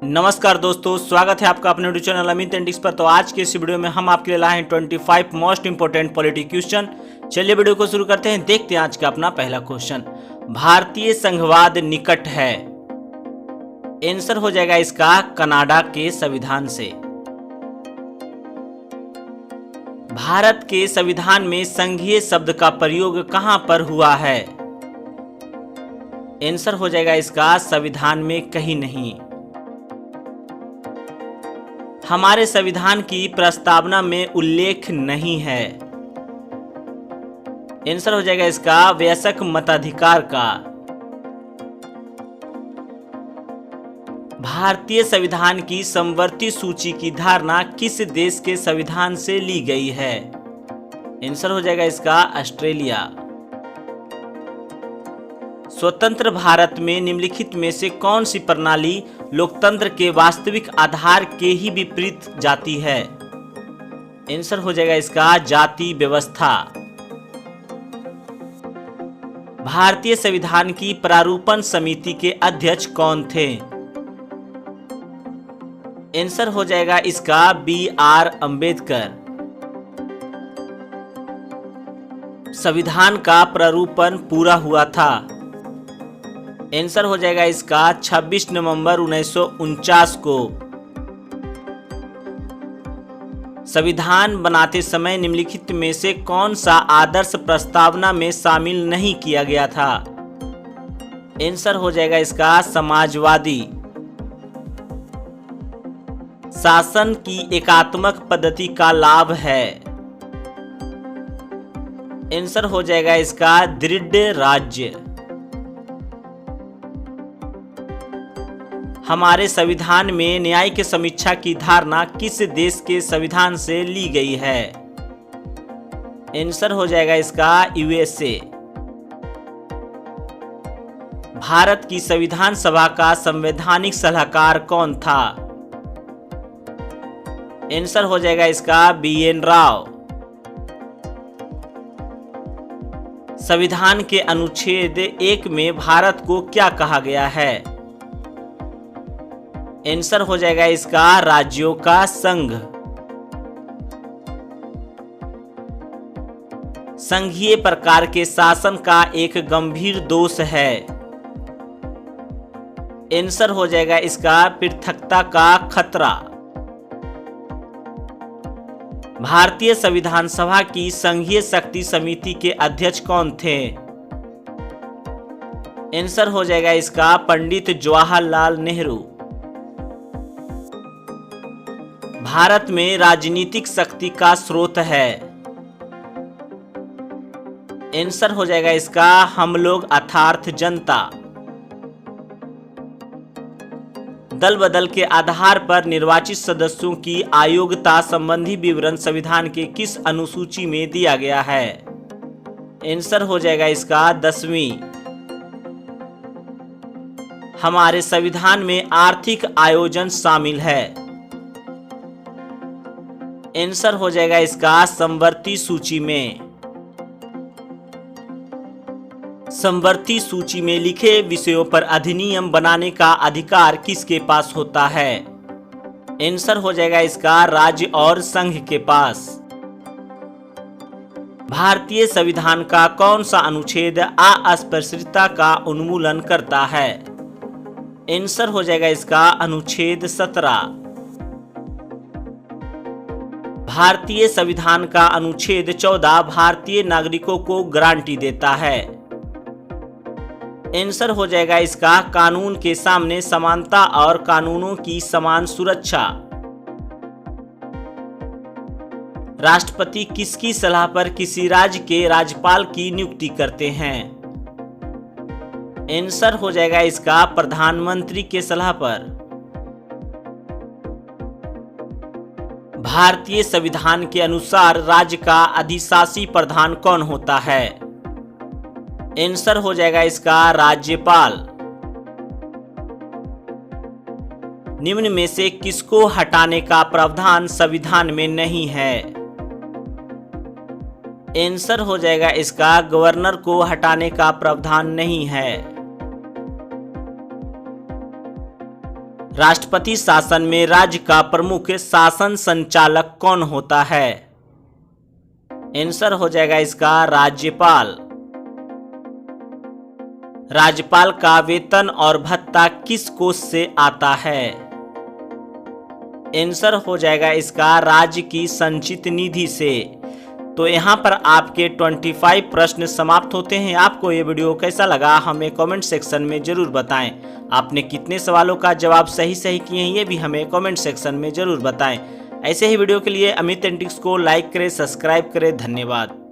नमस्कार दोस्तों, स्वागत है आपका अपने यूट्यूब चैनल अमित एंडिक्स पर। तो आज के इस वीडियो में हम आपके लिए लाए हैं 25 मोस्ट इंपोर्टेंट पॉलिटी क्वेश्चन। चलिए वीडियो को शुरू करते हैं। देखते हैं आज का अपना पहला क्वेश्चन। भारतीय संघवाद निकट है। आंसर हो जाएगा इसका कनाडा के संविधान से। भारत के संविधान में संघीय शब्द का प्रयोग कहां पर हुआ है? आंसर हो जाएगा इसका संविधान में कहीं नहीं। हमारे संविधान की प्रस्तावना में उल्लेख नहीं है। आंसर हो जाएगा इसका वयस्क मताधिकार का। भारतीय संविधान की समवर्ती सूची की धारणा किस देश के संविधान से ली गई है? आंसर हो जाएगा इसका ऑस्ट्रेलिया। स्वतंत्र भारत में निम्नलिखित में से कौन सी प्रणाली लोकतंत्र के वास्तविक आधार के ही विपरीत जाती है? आंसर हो जाएगा इसका जाति व्यवस्था। भारतीय संविधान की प्रारूपण समिति के अध्यक्ष कौन थे? आंसर हो जाएगा इसका BR अम्बेडकर। संविधान का प्रारूपण पूरा हुआ था। आंसर हो जाएगा इसका 26 नवंबर 1949 को। संविधान बनाते समय निम्नलिखित में से कौन सा आदर्श प्रस्तावना में शामिल नहीं किया गया था? आंसर हो जाएगा इसका समाजवादी। शासन की एकात्मक पद्धति का लाभ है। आंसर हो जाएगा इसका दृढ़ राज्य। हमारे संविधान में न्यायिक समीक्षा की धारणा किस देश के संविधान से ली गई है? आंसर हो जाएगा इसका USA। भारत की संविधान सभा का संवैधानिक सलाहकार कौन था? आंसर हो जाएगा इसका BN राव। संविधान के अनुच्छेद 1 में भारत को क्या कहा गया है? आंसर हो जाएगा इसका राज्यों का संघ। संघीय प्रकार के शासन का एक गंभीर दोष है। आंसर हो जाएगा इसका पृथकता का खतरा। भारतीय संविधान सभा की संघीय शक्ति समिति के अध्यक्ष कौन थे? आंसर हो जाएगा इसका पंडित जवाहरलाल नेहरू। भारत में राजनीतिक शक्ति का स्रोत है। आंसर हो जाएगा इसका हम लोग अर्थात जनता। दल बदल के आधार पर निर्वाचित सदस्यों की अयोग्यता संबंधी विवरण संविधान के किस अनुसूची में दिया गया है? आंसर हो जाएगा इसका 10वीं। हमारे संविधान में आर्थिक आयोजन शामिल है। आंसर हो जाएगा इसका समवर्ती सूची में। समवर्ती सूची में लिखे विषयों पर अधिनियम बनाने का अधिकार किसके पास होता है? आंसर हो जाएगा इसका राज्य और संघ के पास। भारतीय संविधान का कौन सा अनुच्छेद अस्पृश्यता का उन्मूलन करता है? आंसर हो जाएगा इसका अनुच्छेद 17। भारतीय संविधान का अनुच्छेद 14 भारतीय नागरिकों को गारंटी देता है। आंसर हो जाएगा इसका कानून के सामने समानता और कानूनों की समान सुरक्षा। राष्ट्रपति किसकी सलाह पर किसी राज्य के राज्यपाल की नियुक्ति करते हैं? आंसर हो जाएगा इसका प्रधानमंत्री के सलाह पर। भारतीय संविधान के अनुसार राज्य का अधिशासी प्रधान कौन होता है? आंसर हो जाएगा इसका राज्यपाल। निम्न में से किसको हटाने का प्रावधान संविधान में नहीं है? आंसर हो जाएगा इसका गवर्नर को हटाने का प्रावधान नहीं है। राष्ट्रपति शासन में राज्य का प्रमुख शासन संचालक कौन होता है? आंसर हो जाएगा इसका राज्यपाल। राज्यपाल का वेतन और भत्ता किस कोष से आता है? आंसर हो जाएगा इसका राज्य की संचित निधि से। तो यहाँ पर आपके 25 प्रश्न समाप्त होते हैं। आपको ये वीडियो कैसा लगा हमें कमेंट सेक्शन में जरूर बताएं। आपने कितने सवालों का जवाब सही किए हैं ये भी हमें कमेंट सेक्शन में जरूर बताएं। ऐसे ही वीडियो के लिए अमित एंटिक्स को लाइक करें, सब्सक्राइब करें। धन्यवाद।